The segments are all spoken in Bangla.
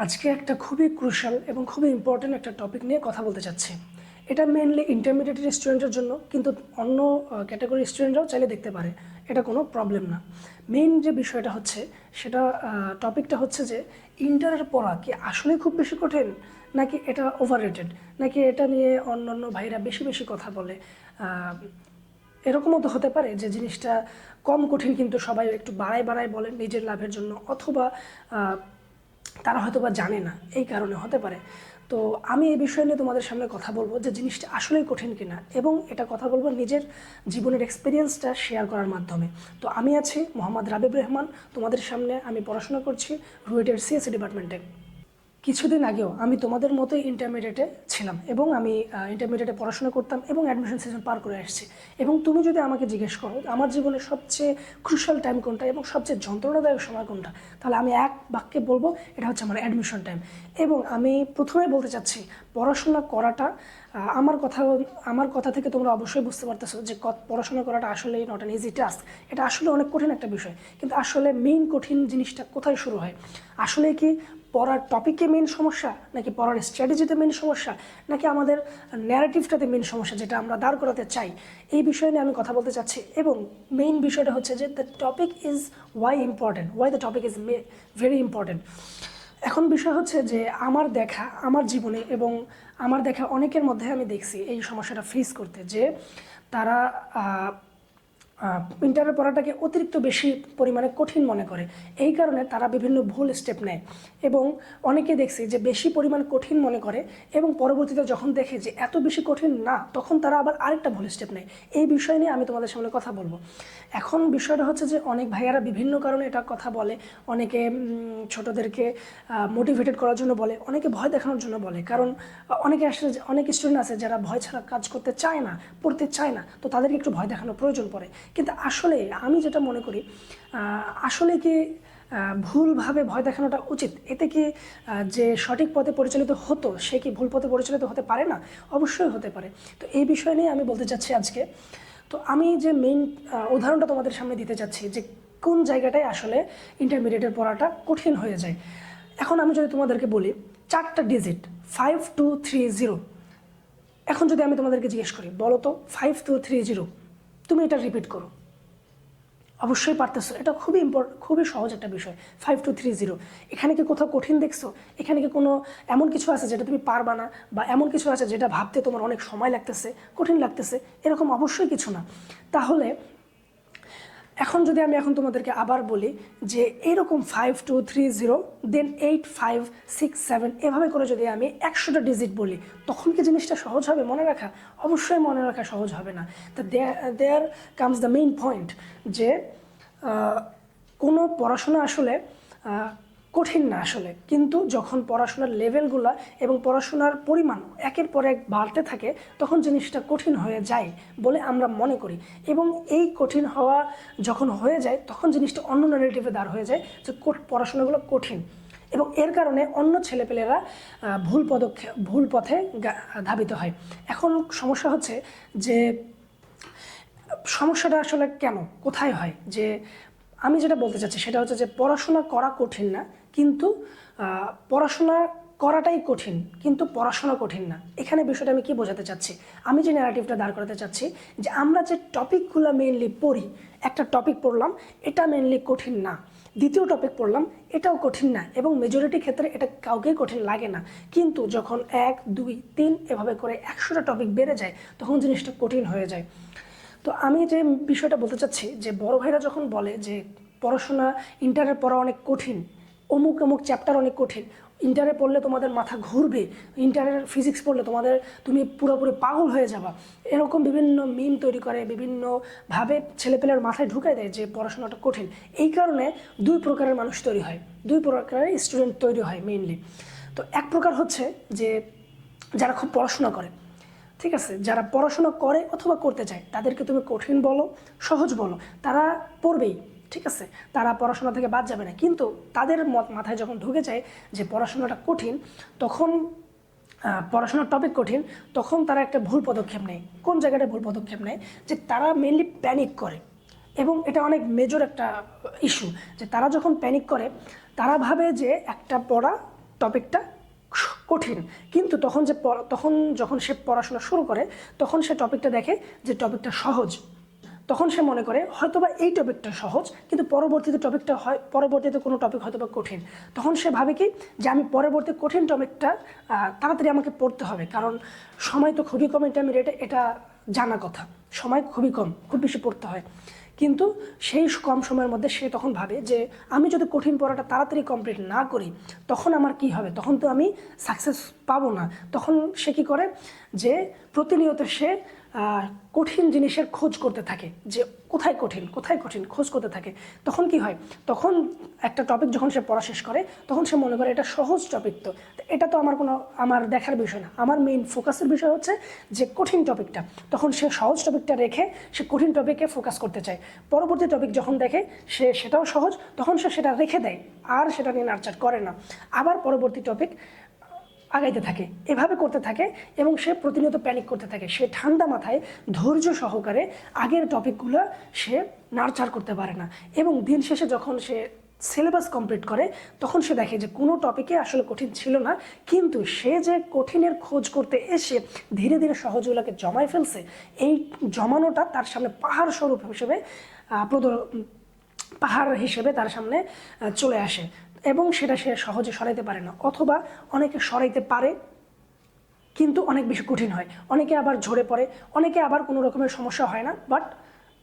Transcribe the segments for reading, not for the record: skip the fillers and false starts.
আজকে একটা খুবই ক্রুশাল এবং খুবই ইম্পর্টেন্ট একটা টপিক নিয়ে কথা বলতে চাচ্ছি। এটা মেইনলি ইন্টারমিডিয়েট স্টুডেন্টের জন্য, কিন্তু অন্য ক্যাটাগরি স্টুডেন্টরাও চাইলে দেখতে পারে, এটা কোনো প্রবলেম না। মেইন যে বিষয়টা হচ্ছে সেটা টপিকটা হচ্ছে যে ইন্টারের পড়া কি আসলে খুব বেশি কঠিন, নাকি এটা ওভাররেটেড, নাকি এটা নিয়ে অন্যান্য ভাইরা বেশি বেশি কথা বলে। এরকমও তো হতে পারে যে জিনিসটা কম কঠিন কিন্তু সবাই একটু বাড়ায় বাড়ায় বলে নিজের লাভের জন্য, অথবা তারা হয়তো বা জানে না, এই কারণে হতে পারে। তো আমি এই বিষয় নিয়ে তোমাদের সামনে কথা বলবো যে জিনিসটা আসলেই কঠিন কিনা, এবং এটা কথা বলবো নিজের জীবনের এক্সপিরিয়েন্সটা শেয়ার করার মাধ্যমে। তো আমি আছি মোহাম্মদ রাবিব রহমান, তোমাদের সামনে আমি পড়াশোনা করছি রুয়েটের সিএসসি ডিপার্টমেন্টে। কিছুদিন আগেও আমি তোমাদের মতোই ইন্টারমিডিয়েটে ছিলাম, এবং আমি ইন্টারমিডিয়েটে পড়াশোনা করতাম এবং অ্যাডমিশন সিজন পার করে আসছি। এবং তুমি যদি আমাকে জিজ্ঞেস করো আমার জীবনের সবচেয়ে ক্রুশাল টাইম কোনটা এবং সবচেয়ে যন্ত্রণাদায়ক সময় কোনটা, তাহলে আমি এক বাক্যে বলবো এটা হচ্ছে আমার অ্যাডমিশন টাইম। এবং আমি প্রথমে বলতে চাচ্ছি, পড়াশোনা করাটা আমার কথা থেকে তোমরা অবশ্যই বুঝতে পারতেছো যে পড়াশোনা করাটা আসলে নট অ্যান ইজি টাস্ক। এটা আসলে অনেক কঠিন একটা বিষয়, কিন্তু আসলে মেইন কঠিন জিনিসটা কোথায় শুরু হয়? আসলে কি পড়ার টপিকে মেন সমস্যা, নাকি পড়ার স্ট্র্যাটেজিতে মেন সমস্যা, নাকি আমাদের ন্যারেটিভটাতে মেন সমস্যা, যেটা আমরা দাঁড় করাতে চাই? এই বিষয় নিয়ে আমি কথা বলতে চাচ্ছি। এবং মেইন বিষয়টা হচ্ছে যে the topic is why the topic is very important. এখন বিষয় হচ্ছে যে আমার জীবনে এবং আমার দেখা অনেকের মধ্যে আমি দেখছি এই সমস্যাটা ফেস করতে, যে তারা ইন্টারের পড়াটাকে অতিরিক্ত বেশি পরিমাণে কঠিন মনে করে। এই কারণে তারা বিভিন্ন ভুল স্টেপ নেয়, এবং অনেকে দেখছি যে বেশি পরিমাণ কঠিন মনে করে, এবং পরবর্তীতে যখন দেখে যে এত বেশি কঠিন না, তখন তারা আবার আরেকটা ভুল স্টেপ নেয়। এই বিষয় নিয়ে আমি তোমাদের সামনে কথা বলবো। এখন বিষয়টা হচ্ছে যে অনেক ভাইয়ারা বিভিন্ন কারণে এটা কথা বলে। অনেকে ছোটদেরকে মোটিভেটেড করার জন্য বলে, অনেকে ভয় দেখানোর জন্য বলে। কারণ অনেক স্টুডেন্ট আছে যারা ভয় ছাড়া কাজ করতে চায় না, পড়তে চায় না, তো তাদেরকে একটু ভয় দেখানোর প্রয়োজন পড়ে। কিন্তু আসলে আমি যেটা মনে করি, আসলে কি ভুলভাবে ভয় দেখানোটা উচিত? এতে কি যে সঠিক পথে পরিচালিত হতো সে কি ভুল পথে পরিচালিত হতে পারে না? অবশ্যই হতে পারে। তো এই বিষয় নিয়ে আমি বলতে চাচ্ছি আজকে। তো আমি যে মেইন উদাহরণটা তোমাদের সামনে দিতে চাচ্ছি, যে কোন জায়গাটায় আসলে ইন্টারমিডিয়েটের পড়াটা কঠিন হয়ে যায়। এখন আমি যদি তোমাদেরকে বলি 4টা ডিজিট 5230, এখন যদি আমি তোমাদেরকে জিজ্ঞেস করি বলো তো 5230, তুমি এটা রিপিট করো, অবশ্যই পারতেছো। এটা খুবই সহজ একটা বিষয়। 5230, এখানে কি কোথাও কঠিন দেখছো? এখানে কি কোনো এমন কিছু আছে যেটা তুমি পারবা না, বা এমন কিছু আছে যেটা ভাবতে তোমার অনেক সময় লাগতেছে, কঠিন লাগতেছে? এরকম অবশ্যই কিছু না। তাহলে এখন যদি আমি তোমাদেরকে আবার বলি যে এরকম 5230 দেন 8567, এভাবে করে যদি আমি 100টা ডিজিট বলি, তখন কি জিনিসটা সহজ হবে মনে রাখা? অবশ্যই মনে রাখা সহজ হবে না। তো there comes the main point, যে কোনো পড়াশোনা আসলে কঠিন না আসলে, কিন্তু যখন পড়াশোনার লেভেলগুলো এবং পড়াশোনার পরিমাণ একের পর এক বাড়তে থাকে, তখন জিনিসটা কঠিন হয়ে যায় বলে আমরা মনে করি। এবং এই কঠিন হওয়া যখন হয়ে যায়, তখন জিনিসটা অন্য ন্যারেটিভে দাঁড় হয়ে যায় যে পড়াশোনাগুলো কঠিন, এবং এর কারণে অন্য ছেলেপেলেরা ভুল পথে ধাবিত হয়। এখন সমস্যা হচ্ছে যে সমস্যাটা আসলে কেন, কোথায় হয়? যে আমি যেটা বলতে চাচ্ছি সেটা হচ্ছে যে পড়াশোনা করা কঠিন না, কিন্তু পড়াশোনা করাটাই কঠিন, কিন্তু পড়াশোনা কঠিন না। এখানে বিষয়টা আমি কি বোঝাতে চাচ্ছি, আমি যে ন্যারেটিভটা দাঁড় করাতে চাচ্ছি, যে আমরা যে টপিকগুলো মেইনলি পড়ি, একটা টপিক পড়লাম, এটা মেইনলি কঠিন না। দ্বিতীয় টপিক পড়লাম, এটাও কঠিন না, এবং মেজরিটি ক্ষেত্রে এটা কাউকেই কঠিন লাগে না। কিন্তু যখন 1 2 3 এভাবে করে 100টা টপিক বেড়ে যায়, তখন জিনিসটা কঠিন হয়ে যায়। তো আমি যে বিষয়টা বলতে চাচ্ছি, যে বড় ভাইরা যখন বলে যে পড়াশোনা, ইন্টারের পড়া অনেক কঠিন, অমুক অমুক চ্যাপ্টার অনেক কঠিন, ইন্টারে পড়লে তোমাদের মাথা ঘুরবে, ইন্টারের ফিজিক্স পড়লে তুমি পুরোপুরি পাগল হয়ে যাবা, এরকম বিভিন্ন মিম তৈরি করে, বিভিন্নভাবে ছেলেপেলের মাথায় ঢুকাই দেয় যে পড়াশোনাটা কঠিন। এই কারণে দুই প্রকারের মানুষ তৈরি হয়, দুই প্রকারের স্টুডেন্ট তৈরি হয় মেইনলি। তো এক প্রকার হচ্ছে যে যারা খুব পড়াশোনা করে, ঠিক আছে, যারা পড়াশোনা করে অথবা করতে চায়, তাদেরকে তুমি কঠিন বলো, সহজ বলো, তারা পড়বেই, ঠিক আছে, তারা পড়াশোনা থেকে বাদ যাবে না। কিন্তু তাদের মাথায় যখন ঢুকে যায় যে পড়াশোনাটা কঠিন, তখন পড়াশোনার টপিক কঠিন, তখন তারা একটা ভুল পদক্ষেপ নেয়। কোন জায়গাটা ভুল পদক্ষেপ নেয়? যে তারা মেনলি প্যানিক করে, এবং এটা অনেক মেজর একটা ইস্যু, যে তারা যখন প্যানিক করে, তারা ভাবে যে একটা পড়া টপিকটা কঠিন, কিন্তু তখন যখন সে পড়াশোনা শুরু করে তখন সে টপিকটা দেখে যে টপিকটা সহজ, তখন সে মনে করে হয়তোবা এই টপিকটা সহজ, কিন্তু পরবর্তীতে কোনো টপিক হয়তোবা কঠিন। তখন সে ভাবে কি যে আমি পরবর্তী কঠিন টপিকটা তাড়াতাড়ি আমাকে পড়তে হবে, কারণ সময় তো খুবই কম ইন্টারমিডিয়েটে, এটা জানা কথা, সময় খুবই কম, খুব বেশি পড়তে হয়। কিন্তু সেই কম সময়ের মধ্যে সে তখন ভাবে যে আমি যদি কঠিন পড়াটা তাড়াতাড়ি কমপ্লিট না করি তখন আমার কি হবে, তখন তো আমি সাকসেস পাবো না। তখন সে কী করে যে প্রতিনিয়ত সে কঠিন জিনিসের খোঁজ করতে থাকে, যে কোথায় কঠিন খোঁজ করতে থাকে। তখন কি হয়, তখন একটা টপিক যখন সে পড়া শেষ করে তখন সে মনে করে এটা সহজ টপিক, তো এটা তো আমার দেখার বিষয় না, আমার মেইন ফোকাসের বিষয় হচ্ছে যে কঠিন টপিকটা। তখন সে সহজ টপিকটা রেখে সে কঠিন টপিকে ফোকাস করতে চায়। পরবর্তী টপিক যখন দেখে সেটাও সহজ, তখন সে সেটা রেখে দেয়, আর সেটা নিয়ে নাড়চাড় করে না, আবার পরবর্তী টপিক আগাইতে থাকে, এভাবে করতে থাকে এবং সে প্রতিনিয়ত প্যানিক করতে থাকে। সে ঠান্ডা মাথায় ধৈর্য সহকারে আগের টপিকগুলো সে নাড়চাড় করতে পারে না, এবং দিন শেষে যখন সে সিলেবাস কমপ্লিট করে তখন সে দেখে যে কোনো টপিকে আসলে কঠিন ছিল না, কিন্তু সে যে কঠিনের খোঁজ করতে এসে ধীরে ধীরে সহজগুলোকে জমায় ফেলছে, এই জমানোটা তার সামনে পাহাড় স্বরূপ হিসেবে পাহাড় হিসেবে তার সামনে চলে আসে, এবং সেটা সে সহজে সরাইতে পারে না, অথবা অনেকে সরাইতে পারে কিন্তু অনেক বেশি কঠিন হয়, অনেকে আবার ঝরে পড়ে, অনেকে আবার কোনো রকমের সমস্যা হয় না, বাট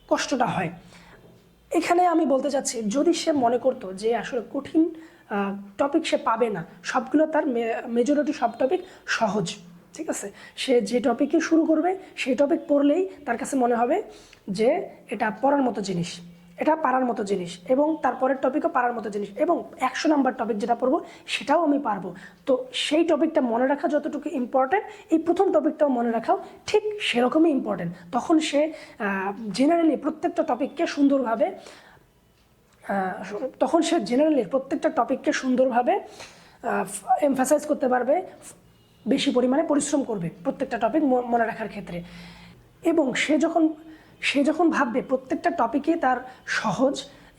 কষ্টটা হয়। এখানে আমি বলতে চাচ্ছি, যদি সে মনে করতো যে আসলে কঠিন টপিক সে পাবে না, সবগুলো তার মেজরিটি সব টপিক সহজ, ঠিক আছে, সে যে টপিকে শুরু করবে সেই টপিক পড়লেই তার কাছে মনে হবে যে এটা পড়ার মতো জিনিস, এটা পারার মতো জিনিস, এবং তারপরের টপিকও পারার মতো জিনিস, এবং 100 নাম্বার টপিক যেটা পড়বো সেটাও আমি পারবো। তো সেই টপিকটা মনে রাখা যতটুকু ইম্পর্টেন্ট, এই প্রথম টপিকটাও মনে রাখাও ঠিক সেরকমই ইম্পর্টেন্ট। তখন সে জেনারেলি প্রত্যেকটা টপিককে সুন্দরভাবে এমফাসাইজ করতে পারবে, বেশি পরিমাণে পরিশ্রম করবে প্রত্যেকটা টপিক মনে রাখার ক্ষেত্রে। এবং সে যখন ভাববে প্রত্যেকটা টপিকে তার সহজ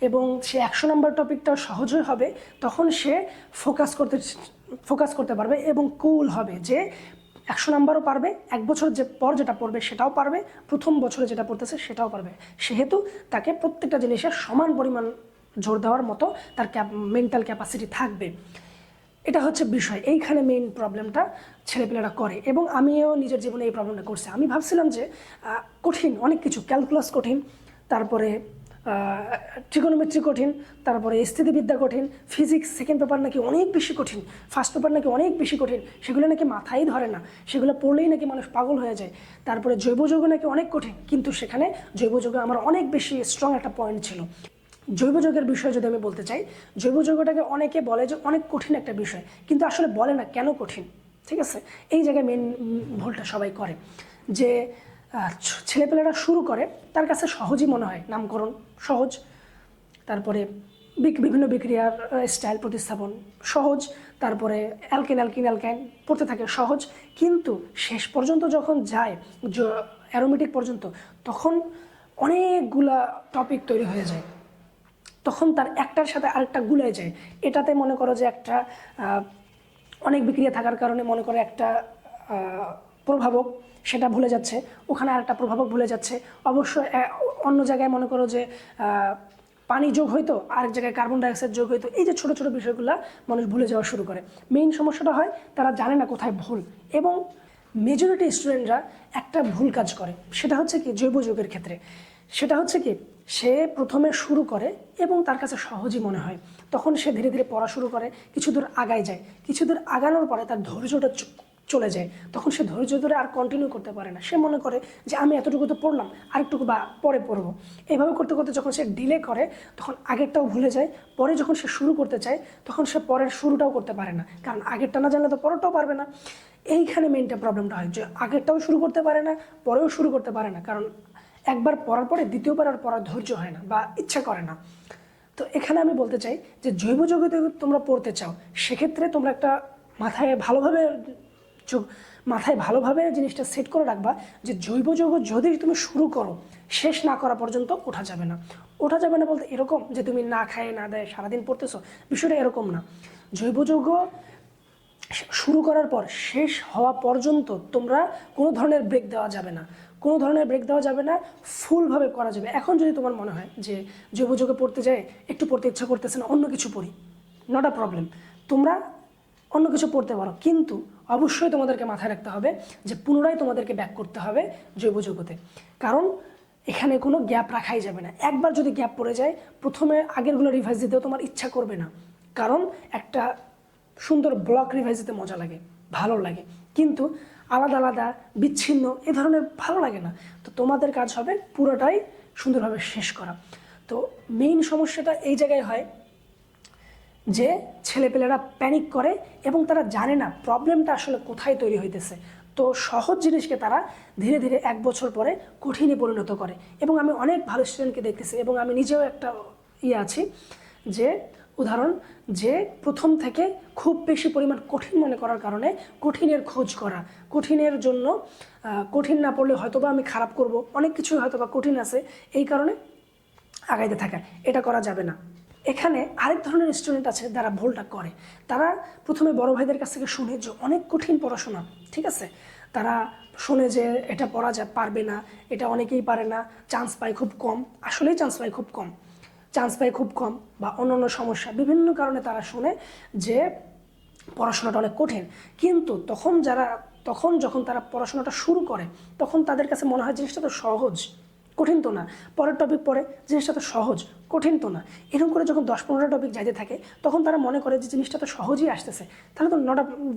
এবং সে 100 নাম্বার টপিকটাও সহজই হবে, তখন সে ফোকাস করতে পারবে এবং কুল হবে যে 100 নাম্বারও পারবে, এক বছর পর যেটা পড়বে সেটাও পারবে, প্রথম বছরে যেটা পড়তেছে সেটাও পারবে। সেহেতু তাকে প্রত্যেকটা জিনিসের সমান পরিমাণ জোর দেওয়ার মতো তার মেন্টাল ক্যাপাসিটি থাকবে। এটা হচ্ছে বিষয়, এইখানে মেইন প্রবলেমটা ছেলেপেলেরা করে, এবং আমিও নিজের জীবনে এই প্রবলেমটা করছি। আমি ভাবছিলাম যে কঠিন অনেক কিছু, ক্যালকুলাস কঠিন, তারপরে ট্রিগোনোমেট্রি কঠিন, তারপরে স্থিতিবিদ্যা কঠিন, ফিজিক্স সেকেন্ড পেপার নাকি অনেক বেশি কঠিন, ফার্স্ট পেপার নাকি অনেক বেশি কঠিন, সেগুলো নাকি মাথায় ধরে না, সেগুলো পড়লেই নাকি মানুষ পাগল হয়ে যায়। তারপরে জৈব যৌগ নাকি অনেক কঠিন, কিন্তু সেখানে জৈব যৌগে আমার অনেক বেশি স্ট্রং একটা পয়েন্ট ছিল। জৈব যৌগের বিষয়ে যদি আমি বলতে চাই, জৈব যৌগটাকে অনেকে বলে যে অনেক কঠিন একটা বিষয়, কিন্তু আসলে বলে না কেন কঠিন, ঠিক আছে। এই জায়গায় মেন ভুলটা সবাই করে, যে ছেলেপেলেরা শুরু করে তার কাছে সহজই মনে হয়, নামকরণ সহজ, তারপরে বিভিন্ন বিক্রিয়ার স্টাইল প্রতিস্থাপন সহজ, তারপরে অ্যালকেন পড়তে থাকে সহজ, কিন্তু শেষ পর্যন্ত যখন যায় অ্যারোমেটিক পর্যন্ত, তখন অনেকগুলা টপিক তৈরি হয়ে যায়, তখন তার একটার সাথে আরেকটা গুলায় যায়। এটাতে মনে করো যে একটা অনেক বিক্রিয়া থাকার কারণে মনে করো একটা প্রভাবক, সেটা ভুলে যাচ্ছে, ওখানে আরেকটা প্রভাবক ভুলে যাচ্ছে, অবশ্য অন্য জায়গায় মনে করো যে পানি যোগ হইতো, আরেক জায়গায় কার্বন ডাইঅক্সাইড যোগ হইতো, এই যে ছোটো ছোটো বিষয়গুলো মানুষ ভুলে যাওয়া শুরু করে। মেইন সমস্যাটা হয় তারা জানে না কোথায় ভুল, এবং মেজরিটি স্টুডেন্টরা একটা ভুল কাজ করে, সেটা হচ্ছে কি জৈব যৌগের ক্ষেত্রে, সেটা হচ্ছে কি সে প্রথমে শুরু করে এবং তার কাছে সহজই মনে হয়, তখন সে ধীরে ধীরে পড়া শুরু করে, কিছু দূর আগায় যায়, কিছু দূর আগানোর পরে তার ধৈর্যটা চলে যায়, তখন সে ধৈর্য ধরে আর কন্টিনিউ করতে পারে না, সে মনে করে যে আমি এতটুকু তো পড়লাম, আরেকটুকু বা পরে পড়বো, এইভাবে করতে করতে যখন সে ডিলে করে তখন আগেরটাও ভুলে যায়, পরে যখন সে শুরু করতে চায় তখন সে পরের শুরুটাও করতে পারে না, কারণ আগেরটা না জানলে তো পরেরটাও পারবে না। এইখানে মেইনটা প্রবলেমটা হয় যে আগেরটাও শুরু করতে পারে না, পরেও শুরু করতে পারে না, কারণ একবার পড়ার পরে দ্বিতীয়বার আর পড়ার ধৈর্য হয় না বা ইচ্ছা করে না। তো এখানে আমি বলতে চাই যে জৈব যৌগ তোমরা পড়তে চাও, সেক্ষেত্রে তোমরা একটা মাথায় ভালোভাবে জিনিসটা সেট করে রাখবা যে জৈব যৌগ যদি তুমি শুরু করো, শেষ না করা পর্যন্ত ওঠা যাবে না। ওঠা যাবে না বলতে এরকম যে তুমি না খায় না দেয় সারাদিন পড়তেছো, বিষয়টা এরকম না। জৈব যৌগ শুরু করার পর শেষ হওয়া পর্যন্ত তোমরা কোনো ধরনের ব্রেক দেওয়া যাবে না, কোনো ধরনের ব্রেক দেওয়া যাবে না, ফুলভাবে করা যাবে। এখন যদি তোমার মনে হয় যে জৈব যুগে পড়তে যায় একটু পড়তে ইচ্ছা করতেছে না, অন্য কিছু পড়ি, নট আ প্রবলেম, তোমরা অন্য কিছু পড়তে পারো, কিন্তু অবশ্যই তোমাদেরকে মাথায় রাখতে হবে যে পুনরায় তোমাদেরকে ব্যাক করতে হবে জৈব জগতে, কারণ এখানে কোনো গ্যাপ রাখাই যাবে না। একবার যদি গ্যাপ পড়ে যায় প্রথমে আগেরগুলো রিভাইজ দিতেও তোমার ইচ্ছা করবে না, কারণ একটা সুন্দর ব্লক রিভাইজ দিতে মজা লাগে, ভালো লাগে, কিন্তু আলাদা আলাদা বিচ্ছিন্ন এ ধরনের ভালো লাগে না। তো তোমাদের কাজ হবে পুরোটাই সুন্দরভাবে শেষ করা। তো মেইন সমস্যাটা এই জায়গায় হয় যে ছেলেপেলেরা প্যানিক করে এবং তারা জানে না প্রবলেমটা আসলে কোথায় তৈরি হইতেছে। তো সহজ জিনিসকে তারা ধীরে ধীরে 1 বছর পরে কঠিনে পরিণত করে। এবং আমি অনেক ভালো স্টুডেন্টকে দেখতেছি, এবং আমি নিজেও একটা আছি যে উদাহরণ, যে প্রথম থেকে খুব বেশি পরিমাণ কঠিন মনে করার কারণে কঠিনের খোঁজ করা, কঠিনের জন্য কঠিন না পড়লে হয়তোবা আমি খারাপ করব, অনেক কিছুই হয়তোবা কঠিন আছে, এই কারণে আগাইতে থাকা, এটা করা যাবে না। এখানে আরেক ধরনের স্টুডেন্ট আছে যারা ভুলটা করে, তারা প্রথমে বড় ভাইদের কাছ থেকে শুনে যে অনেক কঠিন পড়াশোনা, ঠিক আছে, তারা শুনে যে এটা পড়া পারবে না, এটা অনেকেই পারে না, চান্স পায় খুব কম, আসলেই চান্স পায় খুব কম, চান্স পায় খুব কম, বা অন্যান্য সমস্যা বিভিন্ন কারণে তারা শুনে যে পড়াশোনাটা অনেক কঠিন। কিন্তু তখন যখন তারা পড়াশোনাটা শুরু করে তখন তাদের কাছে মনে হয় জিনিসটা তো সহজ, কঠিন তো না, পরের টপিক পড়ে জিনিসটা তো সহজ, কঠিন তো না, এরকম করে যখন 10-15টা টপিক যাইতে থাকে তখন তারা মনে করে যে জিনিসটা তো সহজই আসতেছে, তাহলে তো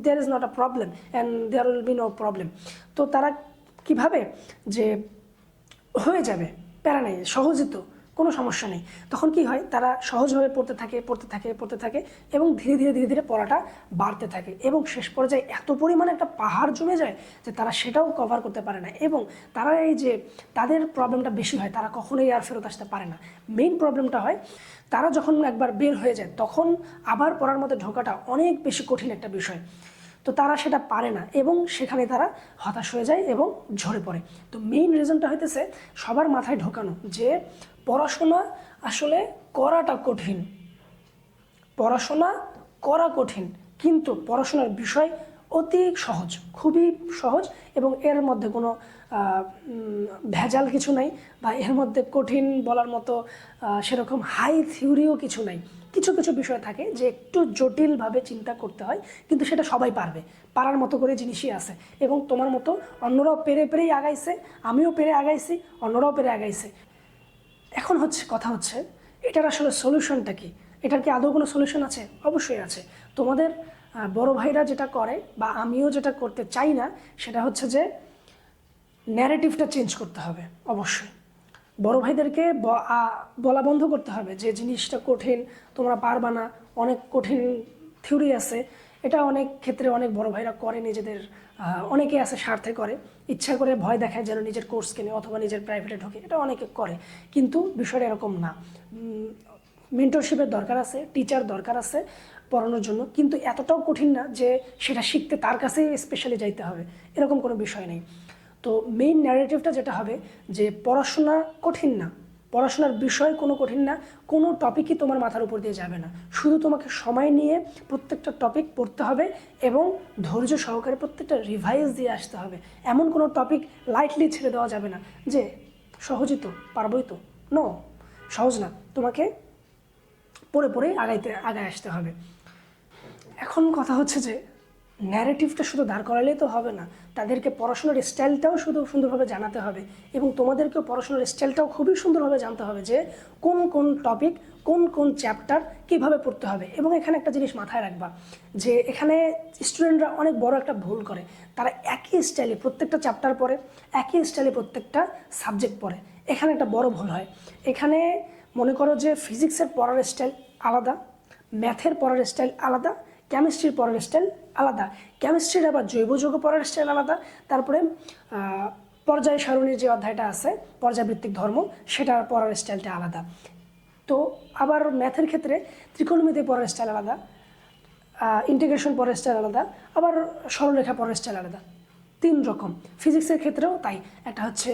there is not a problem and there will be no problem. তো তারা কিভাবে যে হয়ে যাবে, প্যারা নেই, সহজই তো, কোনো সমস্যা নেই, তখন কি হয় তারা সহজভাবে পড়তে থাকে এবং ধীরে ধীরে ধীরে ধীরে পড়াটা বাড়তে থাকে, এবং শেষ পর্যায়ে এত পরিমাণে একটা পাহাড় জমে যায় যে তারা সেটাও কভার করতে পারে না, এবং তারা এই যে তাদের প্রবলেমটা বেশি হয়, তারা কখনোই আর ফেরত আসতে পারে না। মেইন প্রবলেমটা হয় তারা যখন একবার বের হয়ে যায় তখন আবার পড়ার মধ্যে ঢোকাটা অনেক বেশি কঠিন একটা বিষয়, তো তারা সেটা পারে না এবং সেখানে তারা হতাশ হয়ে যায় এবং ঝরে পড়ে। তো মেইন রিজনটা হইতেছে সবার মাথায় ঢোকানো যে পড়াশোনা আসলে করাটা কঠিন, পড়াশোনা করা কঠিন, কিন্তু পড়াশোনার বিষয় অতি সহজ, খুবই সহজ, এবং এর মধ্যে কোনো ভেজাল কিছু নাই, বা এর মধ্যে কঠিন বলার মতো সেরকম হাই থিওরিও কিছু নাই। কিছু কিছু বিষয় থাকে যে একটু জটিলভাবে চিন্তা করতে হয়, কিন্তু সেটা সবাই পারবে, পারার মতো করে জিনিসই আছে, এবং তোমার মতো অন্যরাও পেরেই আগাইছে, আমিও পেরে আগাইছি, অন্যরাও পেরে আগাইছে। এখন কথা হচ্ছে এটার আসলে সলিউশনটা কি, এটার কি আদৌ কোনো সলিউশন আছে? অবশ্যই আছে। তোমাদের বড় ভাইরা যেটা করে বা আমিও যেটা করতে চাই না সেটা হচ্ছে যে ন্যারেটিভটা চেঞ্জ করতে হবে। অবশ্যই বড় ভাইদেরকে বলা বন্ধ করতে হবে যে জিনিসটা কঠিন, তোমরা পারবা না, অনেক কঠিন থিওরি আছে। এটা অনেক ক্ষেত্রে অনেক বড় ভাইরা করে, নিজেদের অনেকে আছে স্বার্থে করে, ইচ্ছা করে ভয় দেখায় যেন নিজের কোর্স কেনে অথবা নিজের প্রাইভেটে ঢোকে, এটা অনেকে করে, কিন্তু বিষয়টা এরকম না। মেন্টরশিপের দরকার আছে, টিচার দরকার আছে পড়ানোর জন্য, কিন্তু এতটাও কঠিন না যে সেটা শিখতে তার কাছেই স্পেশালি যাইতে হবে, এরকম কোনো বিষয় নেই। তো মেইন ন্যারেটিভটা যেটা হবে যে পড়াশোনা কঠিন না, পড়াশোনার বিষয় কোনো কঠিন না, কোনো টপিকই তোমার মাথার উপর দিয়ে যাবে না, শুধু তোমাকে সময় নিয়ে প্রত্যেকটা টপিক পড়তে হবে এবং ধৈর্য সহকারে প্রত্যেকটা রিভাইজ দিয়ে আসতে হবে। এমন কোনো টপিক লাইটলি ছেড়ে দেওয়া যাবে না যে সহজই তো, পারবই তো, নো, সহজ না, তোমাকে পড়ে আগায় আসতে হবে। এখন কথা হচ্ছে যে ন্যারেটিভটা শুধু দাঁড় করালেই তো হবে না, তাদেরকে পড়াশোনার স্টাইলটাও শুধু সুন্দরভাবে জানাতে হবে, এবং তোমাদেরকেও পড়াশোনার স্টাইলটাও খুবই সুন্দরভাবে জানতে হবে যে কোন কোন টপিক, কোন কোন চ্যাপ্টার কীভাবে পড়তে হবে। এবং এখানে একটা জিনিস মাথায় রাখবা যে এখানে স্টুডেন্টরা অনেক বড় একটা ভুল করে, তারা একই স্টাইলে প্রত্যেকটা চ্যাপ্টার পড়ে, একই স্টাইলে প্রত্যেকটা সাবজেক্ট পড়ে, এখানে একটা বড় ভুল হয়। এখানে মনে করো যে ফিজিক্সের পড়ার স্টাইল আলাদা, ম্যাথের পড়ার স্টাইল আলাদা, কেমিস্ট্রির পড়ার স্টাইল আলাদা, কেমিস্ট্রির আবার জৈব যৌগ পড়ার স্টাইল আলাদা, তারপরে পর্যায় সারণীর যে অধ্যায়টা আছে পর্যাবৃত্তিক ধর্ম, সেটার পড়ার স্টাইলটা আলাদা। তো আবার ম্যাথের ক্ষেত্রে ত্রিকোণমিতি পড়ার স্টাইল আলাদা, ইন্টিগ্রেশন পড়ার স্টাইল আলাদা, আবার সরলরেখা পড়ার স্টাইল আলাদা। তিন রকম। ফিজিক্সের ক্ষেত্রেও তাই, একটা হচ্ছে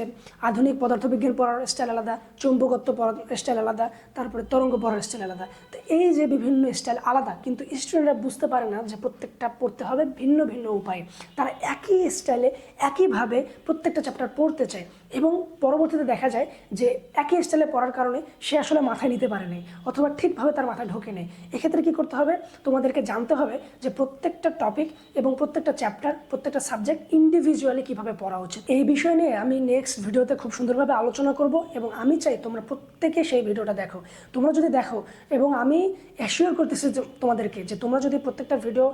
আধুনিক পদার্থবিজ্ঞান পড়ার স্টাইল আলাদা, চৌম্বকত্ব পড়ার স্টাইল আলাদা, তারপরে তরঙ্গ পড়ার স্টাইল আলাদা। তো এই যে বিভিন্ন স্টাইল আলাদা, কিন্তু স্টুডেন্টরা বুঝতে পারে না যে প্রত্যেকটা পড়তে হবে ভিন্ন ভিন্ন উপায়ে। তারা একই স্টাইলে একইভাবে প্রত্যেকটা চ্যাপ্টার পড়তে চায় এবং পরবর্তীতে দেখা যায় যে একই স্টাইলে পড়ার কারণে সে আসলে মাথায় নিতে পারে নাই অথবা ঠিকভাবে তার মাথায় ঢোকে নেই। এক্ষেত্রে কী করতে হবে, তোমাদেরকে জানতে হবে যে প্রত্যেকটা টপিক এবং প্রত্যেকটা চ্যাপ্টার, প্রত্যেকটা সাবজেক্ট ইন্ডিভিজুয়ালি কীভাবে পড়া উচিত। এই বিষয় নিয়ে আমি নেক্সট ভিডিওতে খুব সুন্দরভাবে আলোচনা করব এবং আমি চাই তোমরা প্রত্যেকে সেই ভিডিওটা দেখো। তোমরা যদি দেখো, এবং আমি অ্যাসিওর করতেছি যে তোমাদেরকে, যে তোমরা যদি প্রত্যেকটা ভিডিও,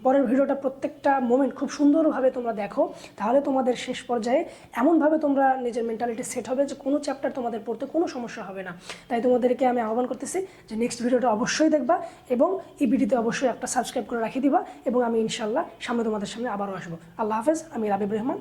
পরের ভিডিওটা প্রত্যেকটা মোমেন্ট খুব সুন্দরভাবে তোমরা দেখো, তাহলে তোমাদের শেষ পর্যায়ে এমনভাবে তোমরা নিজের মেন্টালিটি সেট হবে যে কোনো চ্যাপ্টার তোমাদের পড়তে কোনো সমস্যা হবে না। তাই তোমাদেরকে আমি আহ্বান করতেছি যে নেক্সট ভিডিওটা অবশ্যই দেখবা এবং এই ভিডিওতে অবশ্যই একটা সাবস্ক্রাইব করে রাখিয়ে দিবা এবং আমি ইনশাল্লাহ সামনে তোমাদের সামনে আবারও আসবো। আল্লাহ হাফেজ। আমি রাবিব রহমান।